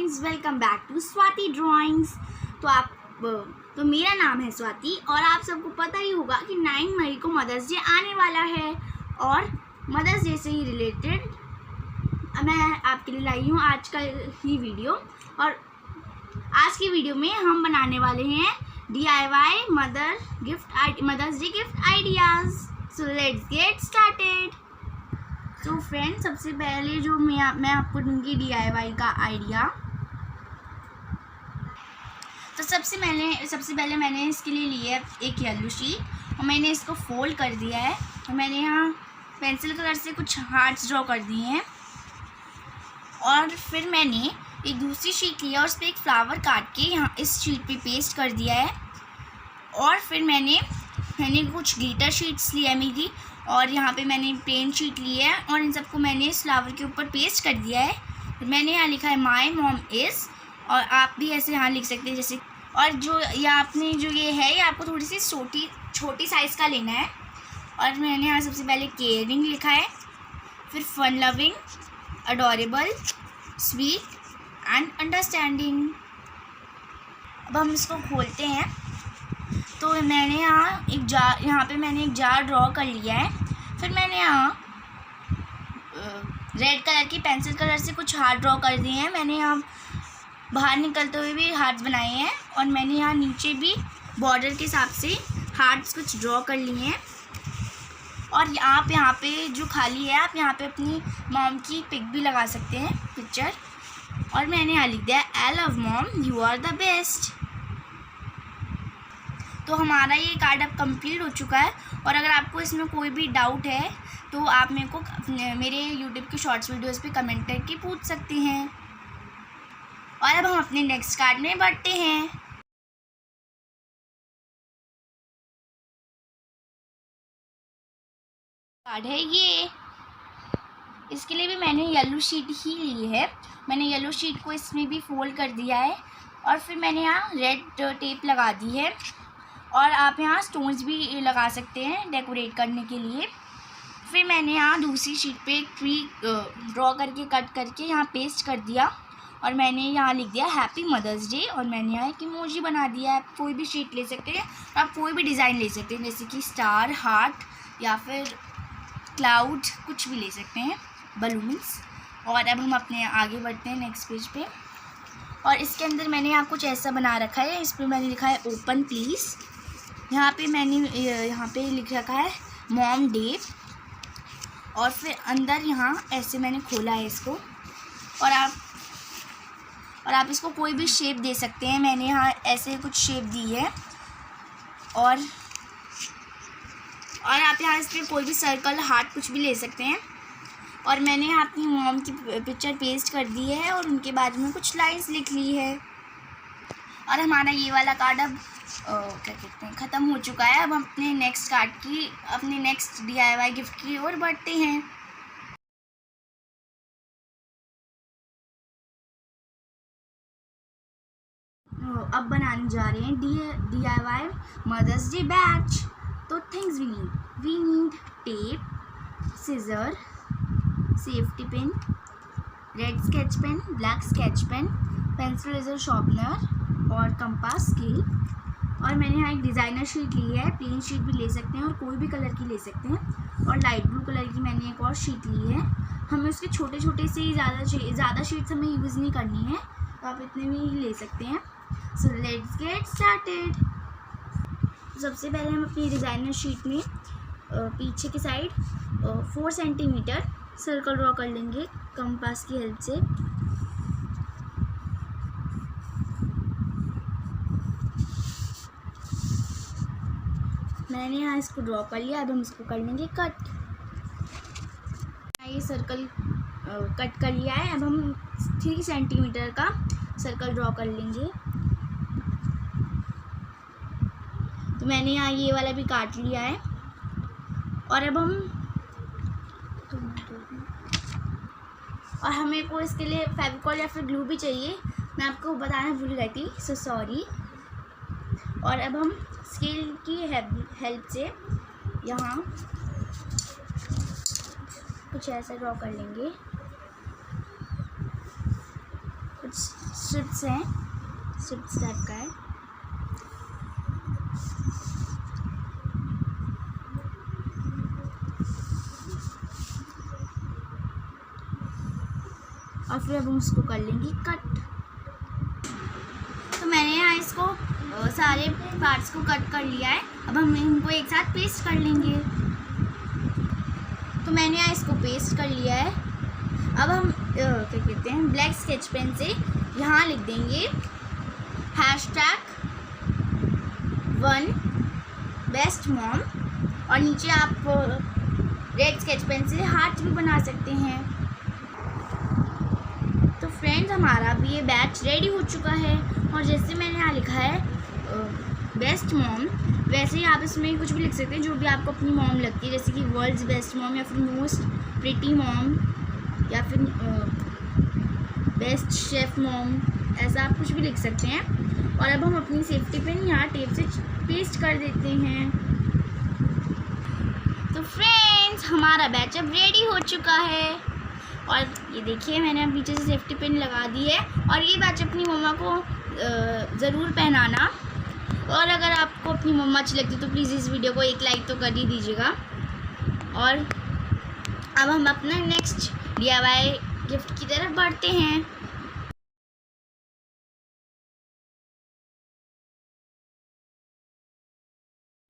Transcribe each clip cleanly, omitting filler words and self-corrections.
Friends, welcome back to Swati drawings. तो मेरा नाम है स्वाति और आप सबको पता ही होगा कि 9 मई को मदर्स डे आने वाला है और मदर्स डे से ही रिलेटेड मैं आपके लिए लाई हूँ आज का ही वीडियो। और आज की वीडियो में हम बनाने वाले हैं DIY mothers day gift ideas. So let's get started. तो फ्रेंड्स, सबसे पहले जो मैं आपको दूँगी DIY का आइडिया। तो सबसे पहले मैंने इसके लिए लिया है एक येलो शीट और मैंने इसको फोल्ड कर दिया है और मैंने यहाँ पेंसिल कलर से कुछ हार्ट्स ड्रॉ कर दिए हैं। और फिर मैंने एक दूसरी शीट लिया और उस पर एक फ्लावर काट के यहाँ इस शीट पे पेस्ट कर दिया है। और फिर मैंने कुछ ग्लिटर शीट्स लिया है मेरी और यहाँ पे मैंने प्लेन शीट ली है और इन सबको मैंने इस फ्लावर के ऊपर पेस्ट कर दिया है। फिर मैंने यहाँ लिखा है माय मॉम इज़, और आप भी ऐसे यहाँ लिख सकते हैं जैसे। और जो ये आपने जो ये है ये आपको थोड़ी सी छोटी साइज़ का लेना है। और मैंने यहाँ सबसे पहले केयरिंग लिखा है, फिर fun loving, adorable, sweet and understanding. अब हम इसको खोलते हैं। तो मैंने यहाँ पे मैंने एक जार ड्रॉ कर लिया है। फिर मैंने यहाँ रेड कलर की पेंसिल कलर से कुछ हार्ट ड्रॉ कर दिए हैं। मैंने यहाँ बाहर निकलते हुए भी हार्ट्स बनाए हैं और मैंने यहाँ नीचे भी बॉर्डर के हिसाब से हार्ट्स कुछ ड्रॉ कर लिए हैं। और आप यहाँ पे जो खाली है आप यहाँ पे अपनी मॉम की पिक भी लगा सकते हैं, पिक्चर। और मैंने यहाँ लिख दिया I love mom, you are the best. तो हमारा ये कार्ड अब कंप्लीट हो चुका है। और अगर आपको इसमें कोई भी डाउट है तो आप मेरे यूट्यूब के शॉर्ट्स वीडियोस पे कमेंट करके पूछ सकते हैं। और अब हम अपने नेक्स्ट कार्ड में बढ़ते हैं। कार्ड है ये, इसके लिए भी मैंने येलो शीट ही ली है। मैंने येलो शीट को इसमें भी फोल्ड कर दिया है और फिर मैंने यहाँ रेड टेप लगा दी है। और आप यहाँ स्टोन्स भी लगा सकते हैं डेकोरेट करने के लिए। फिर मैंने यहाँ दूसरी शीट पे एक ट्री ड्रॉ करके कट करके यहाँ पेस्ट कर दिया और मैंने यहाँ लिख दिया हैप्पी मदर्स डे। और मैंने यहाँ एक इमोजी बना दिया है। आप कोई भी शीट ले सकते हैं, आप कोई भी डिज़ाइन ले सकते हैं जैसे कि स्टार, हार्ट या फिर क्लाउड, कुछ भी ले सकते हैं, बलून्स। और अब हम अपने आगे बढ़ते हैं नेक्स्ट पेज पे। और इसके अंदर मैंने यहाँ कुछ ऐसा बना रखा है। इस पर मैंने लिखा है ओपन प्लीज़। यहाँ पे मैंने लिख रखा है मॉम डे। और फिर अंदर यहाँ ऐसे मैंने खोला है इसको। और आप इसको कोई भी शेप दे सकते हैं। मैंने यहाँ ऐसे कुछ शेप दी है। और आप यहाँ इस पर कोई भी सर्कल, हार्ट, कुछ भी ले सकते हैं। और मैंने यहाँ अपनी मॉम की पिक्चर पेस्ट कर दी है और उनके बारे में कुछ लाइन्स लिख ली है। और हमारा ये वाला कार्ड अब क्या कहते हैं ख़त्म हो चुका है। अब हम अपने नेक्स्ट DIY गिफ्ट की ओर बढ़ते हैं। अब बनाने जा रहे हैं DIY मदर्स डे बैच। तो things we need tape, scissor, safety pin, red sketch pen, black sketch pen, pencil eraser sharpener और कंपास स्केल। और मैंने यहाँ एक डिज़ाइनर शीट ली है, प्लेन शीट भी ले सकते हैं और कोई भी कलर की ले सकते हैं। और लाइट ब्लू कलर की मैंने एक और शीट ली है। हमें उसके छोटे से ही ज़्यादा शीट्स हमें यूज़ नहीं करनी है, तो आप इतने में ही ले सकते हैं। सो लेट्स गेट स्टार्टेड। सबसे पहले हम अपनी डिज़ाइनर शीट में पीछे की साइड 4 सेंटीमीटर सर्कल ड्रॉ कर लेंगे कंपास की हेल्प से। मैंने यहाँ इसको ड्रॉ कर लिया। अब हम इसको कर लेंगे कट। ये सर्कल कट कर लिया है। अब हम 3 सेंटीमीटर का सर्कल ड्रॉ कर लेंगे। तो मैंने यहाँ ये वाला भी काट लिया है। और अब हमें को इसके लिए फेविकॉल या फिर ग्लू भी चाहिए, मैं आपको बताना भूल गई थी, सो सॉरी। और अब हम स्केल की हेल्प से यहाँ कुछ ऐसा ड्रॉ कर लेंगे, कुछ स्ट्रिप्स हैं, स्ट्रिप्स टाइप का है। और फिर अब हम उसको कर लेंगे कट। तो मैंने यहाँ इसको सारे पार्ट्स को कट कर लिया है। अब हम इनको एक साथ पेस्ट कर लेंगे। तो मैंने यहाँ इसको पेस्ट कर लिया है। अब हम क्या कहते हैं, ब्लैक स्केच पेन से यहाँ लिख देंगे #1 बेस्ट मॉम, और नीचे आप रेड स्केच पेन से हार्ट भी बना सकते हैं। तो फ्रेंड्स, हमारा भी ये बैच रेडी हो चुका है। और जैसे मैंने यहाँ लिखा है बेस्ट मॉम, वैसे ही आप इसमें कुछ भी लिख सकते हैं जो भी आपको अपनी मॉम लगती है, जैसे कि वर्ल्ड्स बेस्ट मॉम, या फिर मोस्ट प्रिटी मॉम, या फिर बेस्ट शेफ मॉम, ऐसा आप कुछ भी लिख सकते हैं। और अब हम अपनी सेफ्टी पिन यहाँ टेप से पेस्ट कर देते हैं। तो फ्रेंड्स, हमारा बैच अब रेडी हो चुका है। और ये देखिए, मैंने अब पीछे से सेफ्टी पिन लगा दी है। और ये बैच अपनी मम्मा को ज़रूर पहनाना। और अगर आपको अपनी मम्मा अच्छी लगती है तो प्लीज़ इस वीडियो को एक लाइक तो कर ही दीजिएगा। और अब हम अपना नेक्स्ट DIY गिफ्ट की तरफ बढ़ते हैं।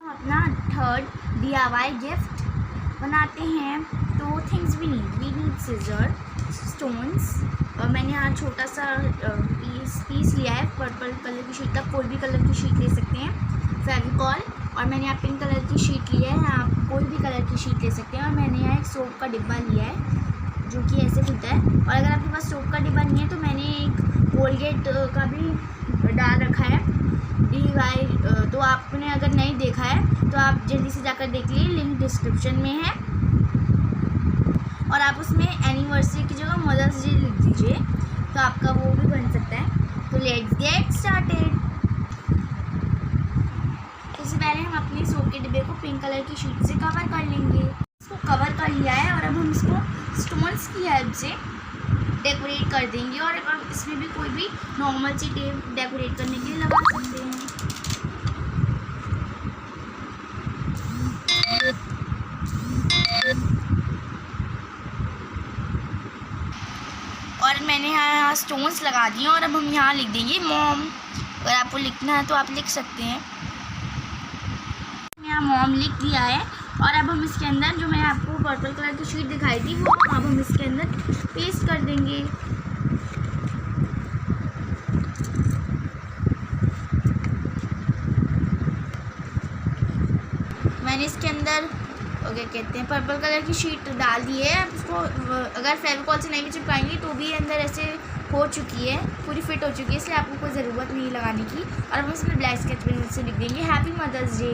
हम अपना थर्ड DIY गिफ्ट बनाते हैं। तो things we need scissor, stones, और मैंने यहाँ छोटा सा पीस लिया है पर्पल कलर की शीट का, कोई भी कलर की शीट ले सकते हैं, फेविकॉल, और मैंने यहाँ पिंक कलर की शीट ली है, आप कोई भी कलर की शीट ले सकते हैं। और मैंने यहाँ एक सोप का डिब्बा लिया है जो कि ऐसे खुलता है। और अगर आपके पास सोप का डिब्बा नहीं है तो मैंने एक कोलगेट का भी डाल रखा है DIY। तो आपने अगर नहीं देखा है तो आप जल्दी से जाकर देख लीजिए, लिंक डिस्क्रिप्शन में है। और आप उसमें एनिवर्सरी की जगह मदर्स डे लिख दीजिए तो आपका वो भी बन सकता है। तो लेट्स गेट स्टार्टेड। इससे पहले हम अपने सोप के डिब्बे को पिंक कलर की शीट से कवर कर लेंगे। इसको कवर कर लिया है और अब हम इसको स्टोन्स की हेल्प से डेकोरेट कर देंगे। और इसमें भी कोई भी नॉर्मल सी टेप डेकोरेट करने के लिए लगा सकते हैं। और मैंने यहाँ स्टोन्स लगा दिए। और अब हम यहाँ लिख देंगे मॉम। अगर आपको लिखना है तो आप लिख सकते हैं। यहाँ मॉम लिख दिया है। और अब हम इसके अंदर जो मैंने आपको पर्पल कलर की शीट दिखाई थी वो अब हम इसके अंदर पेस्ट कर देंगे। मैंने इसके अंदर क्या कहते हैं पर्पल कलर की शीट डाल दी है। अब इसको अगर फेविकॉल से नहीं भी चिपकाएंगे तो भी अंदर ऐसे हो चुकी है, पूरी फिट हो चुकी है, इसलिए आपको कोई ज़रूरत नहीं लगाने की। और हम इसमें ब्लैक स्केच पेन से लिख देंगे हैप्पी मदर्स डे।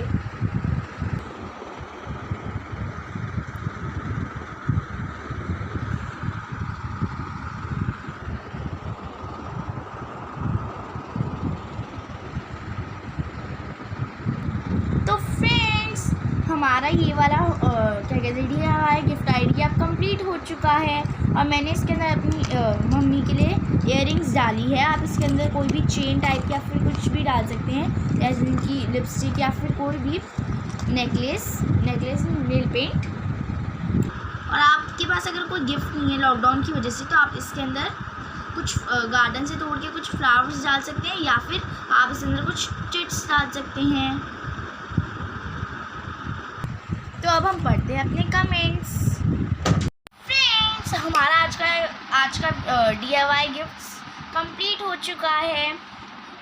तो फ्रेंड्स, हमारा ये वाला क्या कहते हैं DIY गिफ्ट आइडिया कंप्लीट हो चुका है। और मैंने इसके अंदर अपनी मम्मी के लिए इयररिंग्स डाली है। आप इसके अंदर कोई भी चेन टाइप या फिर कुछ भी डाल सकते हैं, जैसे कि लिपस्टिक या फिर कोई भी नेकलेस, नेल पेंट। और आपके पास अगर कोई गिफ्ट नहीं है लॉकडाउन की वजह से तो आप इसके अंदर कुछ गार्डन से तोड़ के कुछ फ्लावर्स डाल सकते हैं, या फिर आप इसके अंदर कुछ चिट्स डाल सकते हैं। तो अब हम पढ़ते हैं अपने कमेंट्स। फ्रेंड्स, हमारा आज का DIY गिफ्ट्स कंप्लीट हो चुका है।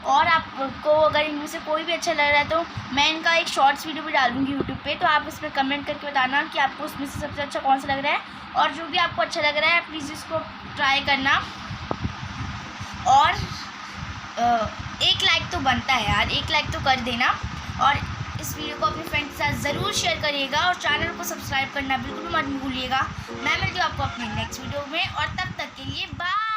और आपको अगर इनमें से कोई भी अच्छा लग रहा है तो मैं इनका एक शॉर्ट्स वीडियो भी डालूंगी यूट्यूब पे, तो आप इसमें कमेंट करके बताना कि आपको उसमें से सबसे अच्छा कौन सा लग रहा है। और जो भी आपको अच्छा लग रहा है प्लीज़ इसको ट्राई करना। और 1 लाइक तो बनता है यार, 1 लाइक तो कर देना। और इस वीडियो को अपने फ्रेंड्स के साथ ज़रूर शेयर करिएगा और चैनल को सब्सक्राइब करना बिल्कुल मत भूलिएगा। मैं मिलती हूँ आपको अपने नेक्स्ट वीडियो में, और तब तक के लिए बाय।